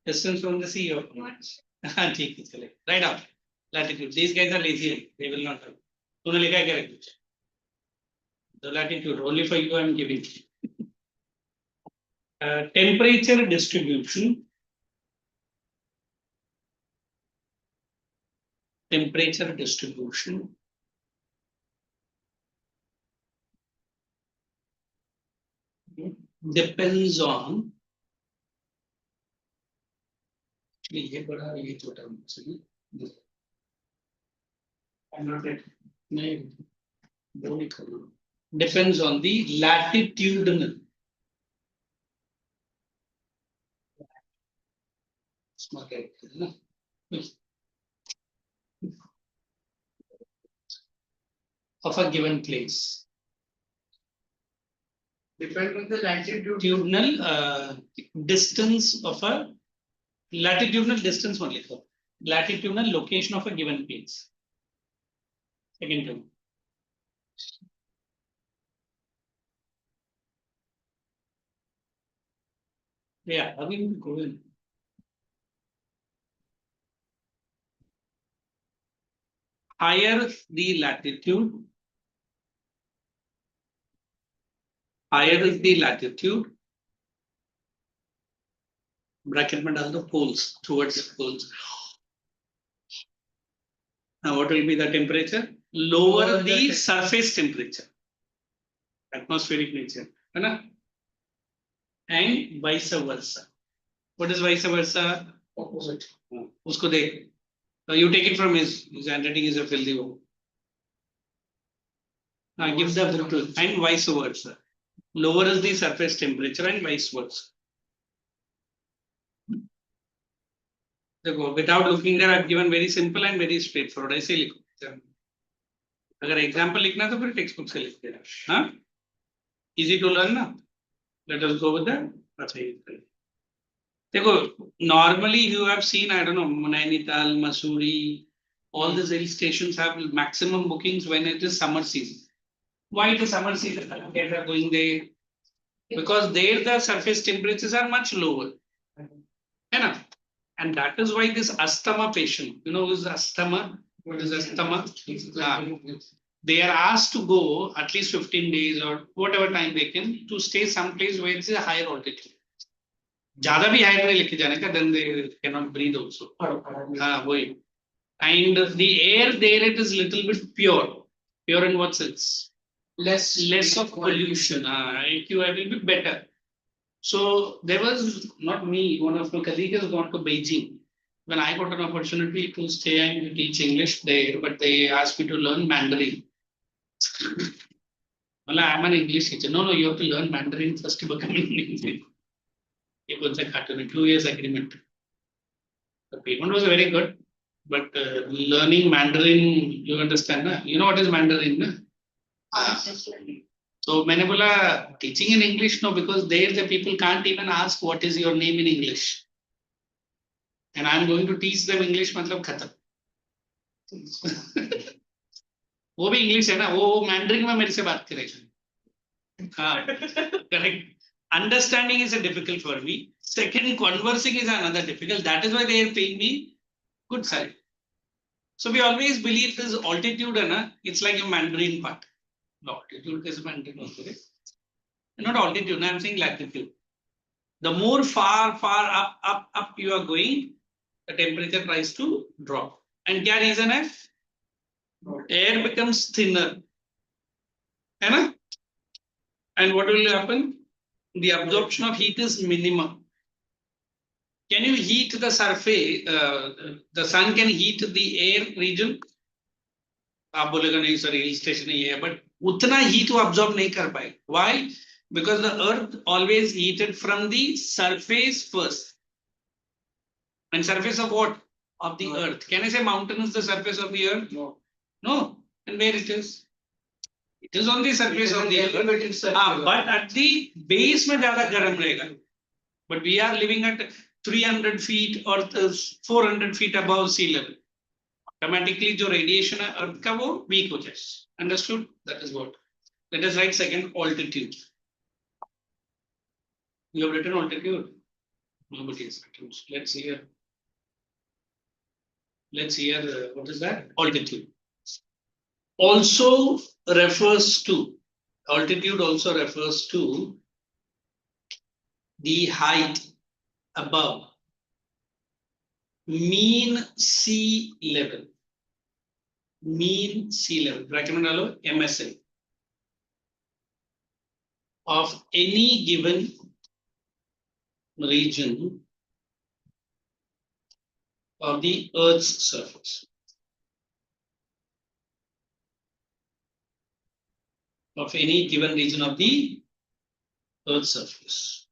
Distance from the sea of. Much. हाँ ठीक है चले. Right now. Latitude. These guys are lazy. They will not. तूने लिखा है क्या कुछ? The latitude only for you I am giving. Temperature distribution. Temperature distribution. Depends on. ये बड़ा ये छोटा नहीं दो नहीं करो depends on the latitudinal. Okay. Of a given place. Depend on the latitude. Latitudinal distance of a latitudinal distance only. Latitudinal location of a given place. Second term. Yeah, I will go in. Higher the latitude, higher is the latitude. Bracket में डाल दो poles, towards the poles. Now what will be the temperature? Lower the surface temperature. Atmospheric nature, है ना? And vice versa. What is vice versa? Opposite. उसको देख. You take it from his handwriting is a filthy one. Now give the book to and vice versa. Lower is the surface temperature and vice versa. देखो, without looking there, I've given very simple and very straightforward. ऐसे लिखो. अगर example लिखना है तो फिर textbook से लिख देना. हाँ? Easy to learn ना? Let us go with that. अच्छा ये. देखो, normally you have seen, I don't know, Nainital, Mussoorie, all these hill stations have maximum bookings when it is summer season. Why it is summer season? They are going there because there the surface temperatures are much lower. Enough. And that is why this asthma patient, you know, is asthma. What is asthma? They are asked to go at least 15 days or whatever time they can to stay someplace where it's a higher altitude. ज़्यादा भी higher नहीं लेके जाने का, then they cannot breathe also. हाँ वही. And the air there it is little bit pure. Pure in what sense? Less of pollution. AQI will be better. So there was not me, one of my colleagues has gone to Beijing. When I got an opportunity to stay and teach English there, but they asked me to learn Mandarin. Well, I'm an English teacher. No, you have to learn Mandarin first to become an English. It was a 2 years agreement. The payment was very good, but learning Mandarin, you understand, na? You know what is Mandarin, na? So मैंने बोला teaching in English, no, because there the people can't even ask what is your name in English. And I'm going to teach them English मतलब खत्म. वो भी English है ना, वो Mandarin में मेरे से बात करेगा. हाँ, correct. Understanding is a difficult for me. Second, conversing is another difficult. That is why they are paying me good salary. So we always believe this altitude, na, it's like a Mandarin part. Altitude is Mandarin also, right? Not altitude, I'm saying latitude. The more far up you are going, the temperature tries to drop. And क्या reason है? Air becomes thinner. है ना? And what will happen? The absorption of heat is minimum. Can you heat the surface? The sun can heat the air region. आप बोलेगा नहीं sir hill station ही है, but उतना heat वो absorb नहीं कर पाए. Why? Because the earth always heated from the surface first. And surface of what? Of the earth. Can I say mountain is the surface of the earth? No. No. And where it is? It is on the surface of the earth. But at the base में ज़्यादा गर्म रहेगा. But we are living at 300 feet or 400 feet above sea level. Automatically जो radiation है earth का वो weak हो जाए. Understood? That is what. Let us write second altitude. You have written altitude. Nobody has written. Let's hear. Let's hear what is that? Altitude. Also refers to, altitude also refers to the height above mean sea level. Mean sea level. Bracket में डालो MSL of any given region of the Earth's surface. of any given region of the Earth's surface.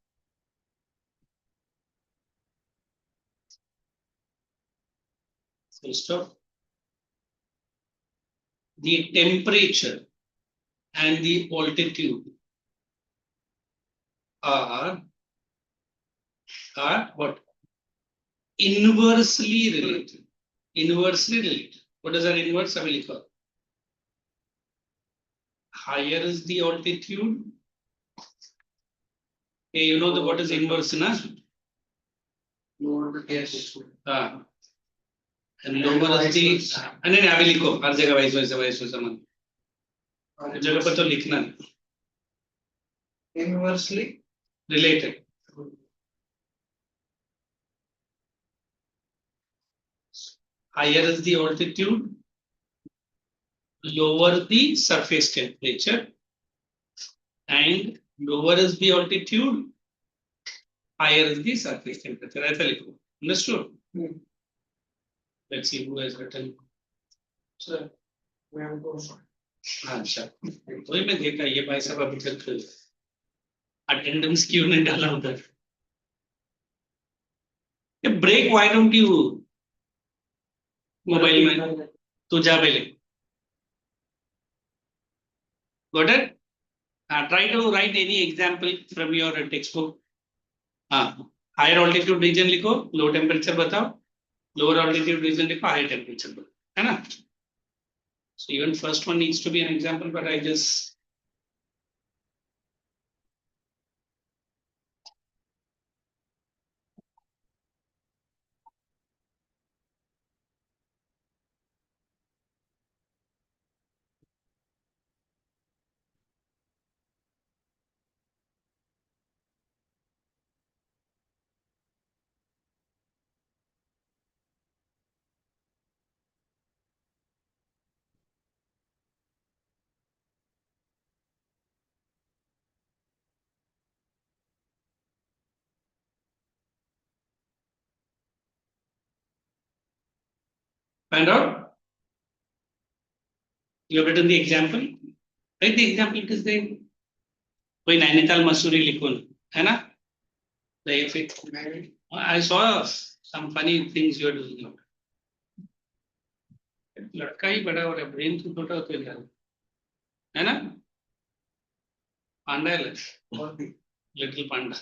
Full stop. The temperature and the altitude are what? Inversely related. Inversely related. What does that inverse? I will call. Higher is the altitude. Okay, you know what is inverse, na? Yes. And lower is the. And then I will लिखो. हर जगह vice versa man. हर जगह पर तो लिखना है. Inversely Related. Higher is the altitude, lower the surface temperature, and lower is the altitude, higher is the surface temperature. ऐसा लिखो. Understood? Let's see who has written. sir. We have to go. अच्छा. वही मैं देखा ये भाई साहब अभी तक attendance क्यों नहीं डाला उधर? ये break, why don't you mobile में तू जा पहले. Got it? Try to write any example from your textbook. Higher altitude region लिखो, low temperature बताओ, lower altitude region लिखो, higher temperature बताओ, है ना? So even first one needs to be an example, but I just find out. You have written the example. Write the example it is there. कोई नैनीताल मसूरी लिखो ना, है ना? If it, I saw some funny things you are doing. लड़का ही बड़ा हो रहा है, ब्रेन तो छोटा होते जा रहा है ना? पांडा है little panda.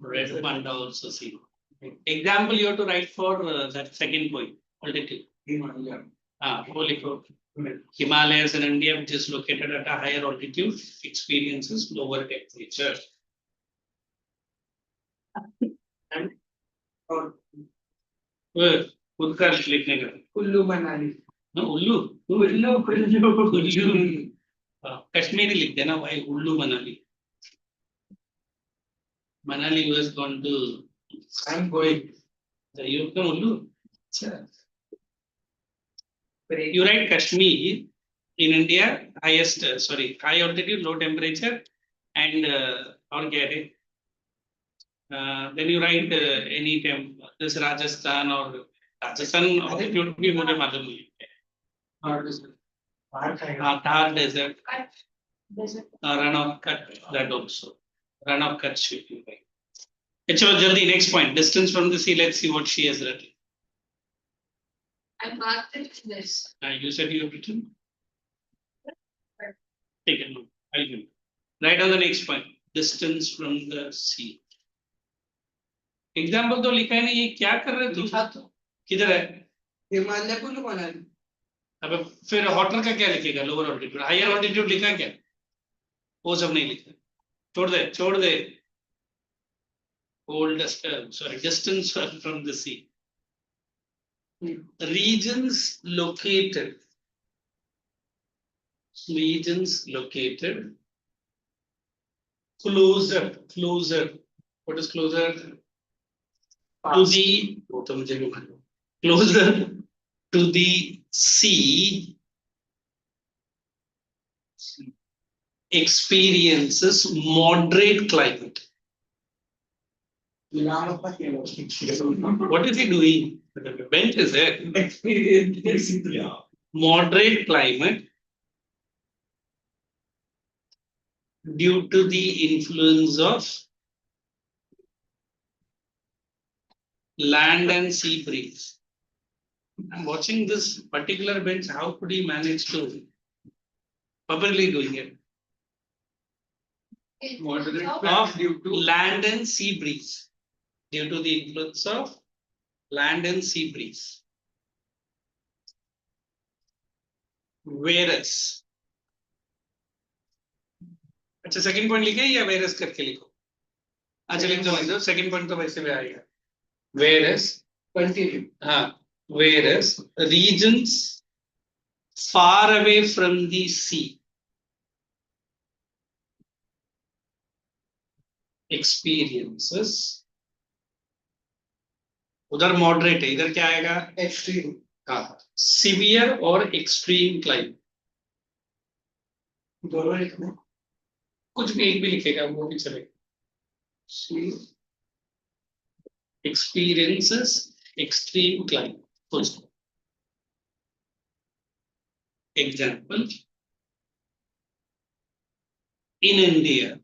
Red panda also see. Example you have to write for that second point. Altitude. Himalayas in India, which is located at a higher altitude, experiences lower temperature. And खुद का लिखने का. Kullu Manali. No, उल्लू. कश्मीरी लिख देना भाई, उल्लू Manali. Manali was gone to. I'm going. You can ullu. You write Kashmir in India, highest, high altitude, low temperature, and or get it. Then you write any temp, this Rajasthan or Rajasthan altitude भी मुझे मालूम नहीं. Thar desert, run of Kutch, that also. Run of Kutch should be right. Chalo jaldi next point. Distance from the sea. Let's see what she has written. I marked it this. You said you have written. Take it note. I'll give. Write on the next point. Distance from the sea. Example तो लिखा है नहीं, ये क्या कर रहे तुम? किधर है? Himalaya Kullu Manali. अब फिर हॉटर का क्या लिखेगा? Lower altitude. हायर ऑल्टीट्यूड लिखा है क्या? वो सब नहीं लिखा. छोड़ दे. Oldest, distance from the sea. Regions located closer. What is closer? To the closer to the sea experiences moderate climate. What is he doing? The bench is there. Experience. Moderate climate due to the influence of land and sea breeze. I'm watching this particular bench. How could he manage to properly doing it? Of land and sea breeze, due to the influence of land and sea breeze. Whereas, अच्छा second point लिखे या whereas करके लिखो? अच्छा लिख दो, second point तो वैसे भी आएगा. Whereas, Continue. हाँ, whereas regions far away from the sea experiences, उधर moderate है, इधर क्या आएगा? Extreme. हाँ, severe और extreme climate. दोनों लिखना. कुछ भी एक भी लिखेगा वो भी चलेगा. Experiences extreme climate. First example, in India.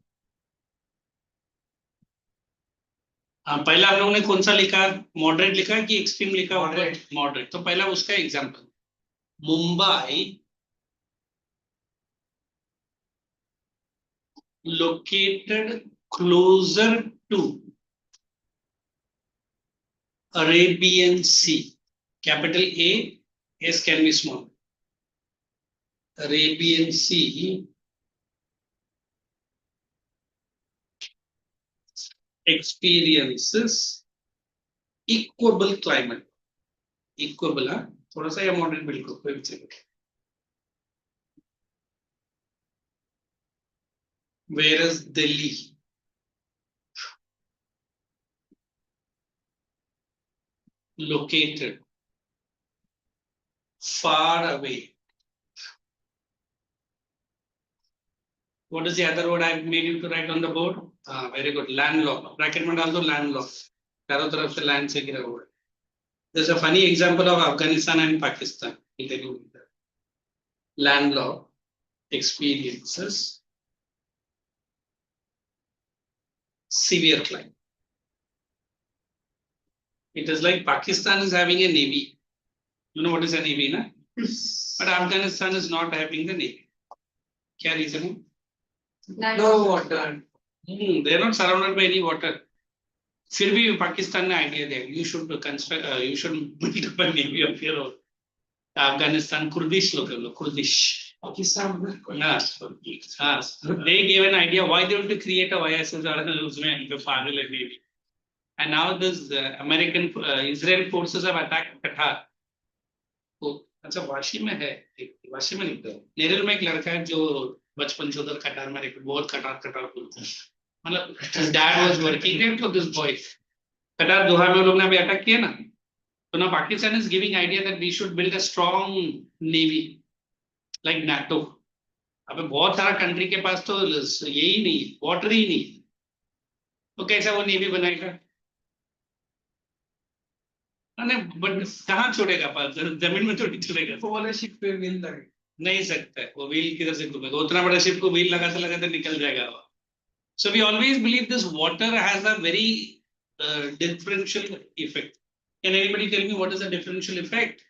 पहला हम लोगों ने कौन सा लिखा? मॉडरेट लिखा कि एक्सट्रीम लिखा? मॉडरेट. तो पहला उसका example, Mumbai located closer to Arabian Sea. Capital A, S can be small. Arabian Sea experiences equable climate. Equable, हाँ? थोड़ा सा या मॉडरेट बिल्कुल कोई भी चलेगा. Whereas Delhi located far away. What is the other word I made you to write on the board? Very good. Landlocked. Bracket में डाल दो landlocked. चारों तरफ से land से घिरा हुआ है. There's a funny example of Afghanistan and Pakistan. I'll tell you that. Landlocked experiences severe climate. It is like Pakistan is having a navy. You know what is a navy, na? But Afghanistan is not having the navy. क्या reason है? No water. They are not surrounded by any water. फिर भी पाकिस्तान ने idea दिया, you should construct, you should build up a navy of your own. Afghanistan Kurdish लोग Kurdish. Pakistan. They gave an idea why they want to create a YSS और उसमें जो पागल है navy. And now this American Israel forces have attacked Qatar. तो अच्छा वाशी में है, वाशी में लिखते हैं. नेरल में एक लड़का है जो बचपन से उधर कटार में रहता है, बहुत कटार बोलता है. मतलब his dad was working there for this boy. कटार दोहा में लोग ने अभी अटैक किया ना, तो now Pakistan is giving idea that we should build a strong navy like NATO. अबे बहुत सारा कंट्री के पास तो यही नहीं, वाटर ही नहीं, तो कैसा वो नेवी बनाएगा? बट कहाँ छोड़ेगा पास, जमीन में थोड़ी छोड़ेगा. वो वाले शिप पे व्हील लगे. नहीं सकता है, वो व्हील किधर से घूमेगा? उतना बड़ा शिप को व्हील लगाते निकल जाएगा वो. So we always believe this water has a very differential effect. Can anybody tell me what is the differential effect?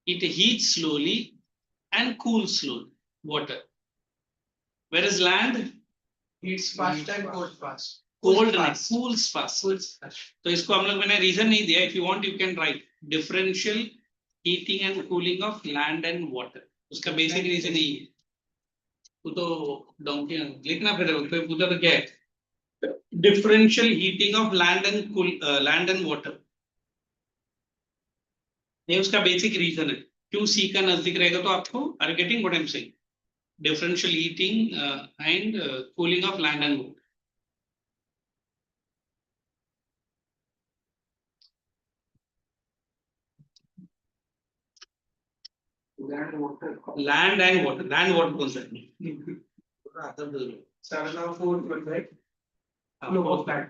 It heats slowly and cools slowly. Water. Whereas land, It's fast and cold fast. cold and cools fast. तो इसको हम लोग मैंने reason नहीं दिया. If you want, you can write differential heating and cooling of land and water. उसका basic reason यही है. तो डोंकी लिखना फिर पूछा तो क्या है? Differential heating of land and water. ये उसका बेसिक रीजन है. क्यों सी का नजदीक रहेगा तो आपको are getting what I am saying. Differential heating and cooling of land and water. Land water. Land water कौन सा है? right? Slope of land.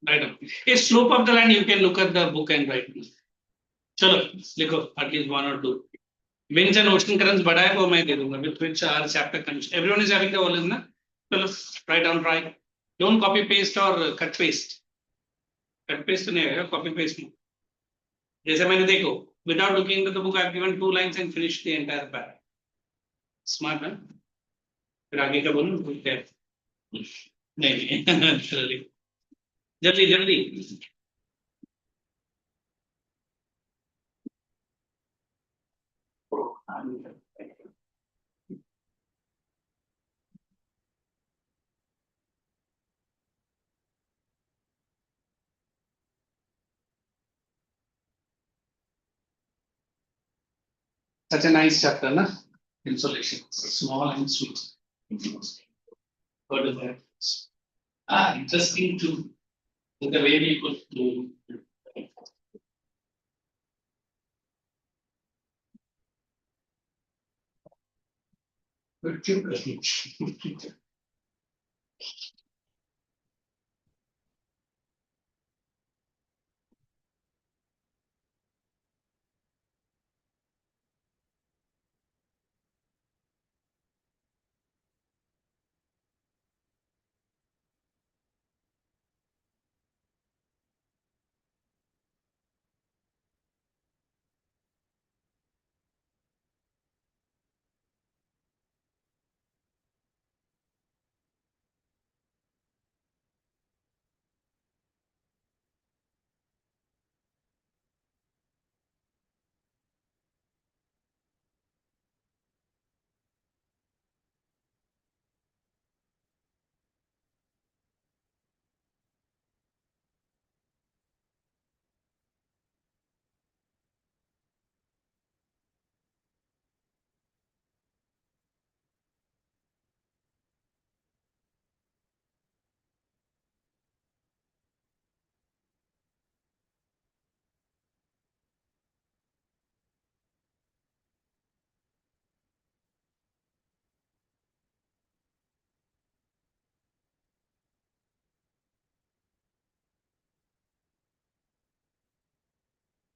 Right up. A slope of the land you can look at the book and write. चलो लिखो at least one or two. Winds and ocean currents बढ़ा है वो मैं दे दूंगा with which our chapter comes. Everyone is having the volume ना? Write down, try. Don't copy paste or cut paste. Cut paste नहीं है, copy paste में. जैसे मैंने देखो, without looking into the book, I've given 2 lines and finished the entire paragraph. Smart, huh? फिर आगे क्या बोलूं? नहीं, जल्दी, जल्दी, जल्दी. Such a nice chapter, na? Insolation, small and sweet. What is that? Interesting too. The way we could do.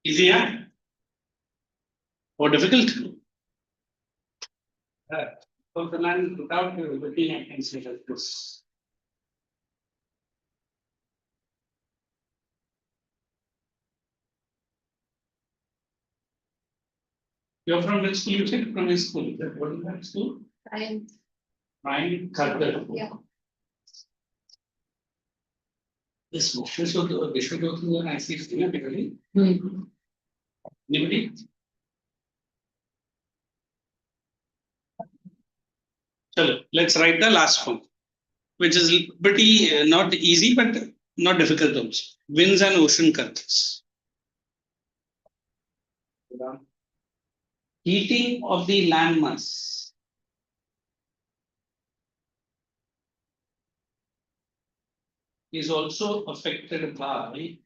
Easy, huh? Or difficult? For the land without looking at things like this. You're from which school? You said from which school? What is that school? And Ryan Carter. yeah, This should go to an ICSE, typically. Anybody? So let's write the last one, which is pretty not easy, but not difficult also. Winds and ocean currents. Heating of the landmass is also affected by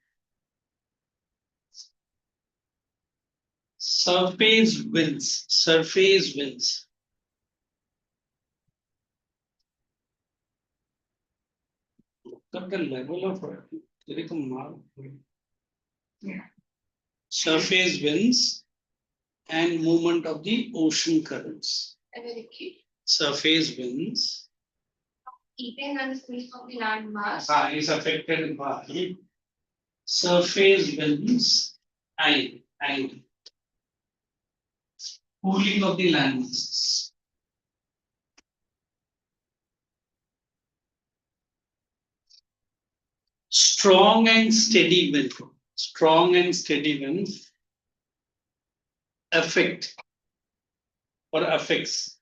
surface winds. Surface winds. Look at the level of surface winds and movement of the ocean currents. American. Surface winds Heating and space of the land mass. is affected by surface winds and cooling of the land masses. Strong and steady wind. Strong and steady winds affect or affects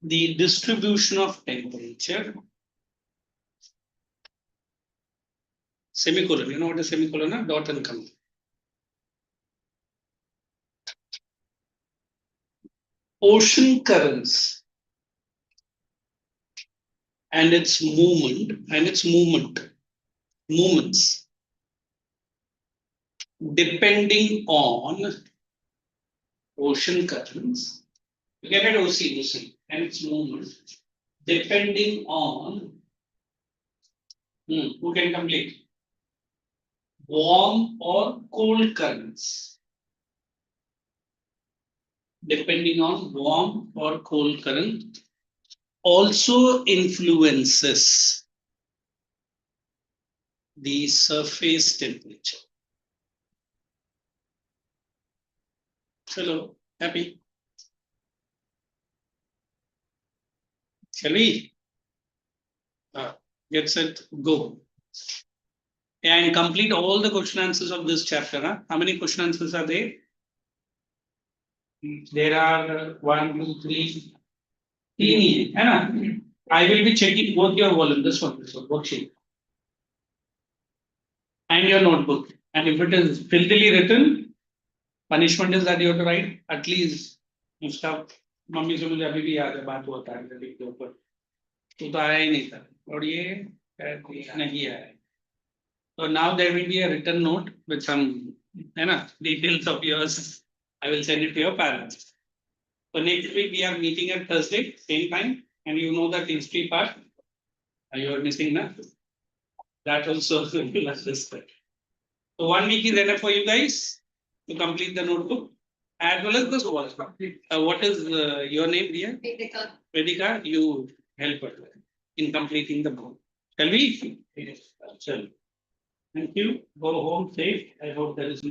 the distribution of temperature. Semicolon, you know what a semicolon is? Dot and comma. Ocean currents and its movements depending on ocean currents. You get it, OC, and its movement depending on who can complete warm or cold currents. depending on warm or cold current, also influences the surface temperature. Hello, happy? Shall we? Get set, go. And complete all the question answers of this chapter. Huh? How many question answers are there? There are 1, 2, 3. है ना? I will be checking both your volume, this one, worksheet. And your notebook. And if it is filthily written, punishment is that you have to write at least उसका mummy से मुझे अभी भी याद है बात होता है लिख के ऊपर तो आया ही नहीं था और ये नहीं आया so now there will be a written note with some है ना details of yours. I will send it to your parents. So next week we are meeting at Thursday same time and you know that history part you are missing now. That also will assist. So 1 week is enough for you guys to complete the notebook as well as this one. What is your name, dear? Vedika. Vedika, you help her in completing the book. Shall we? Yes. Thank you. Go home safe. I hope there is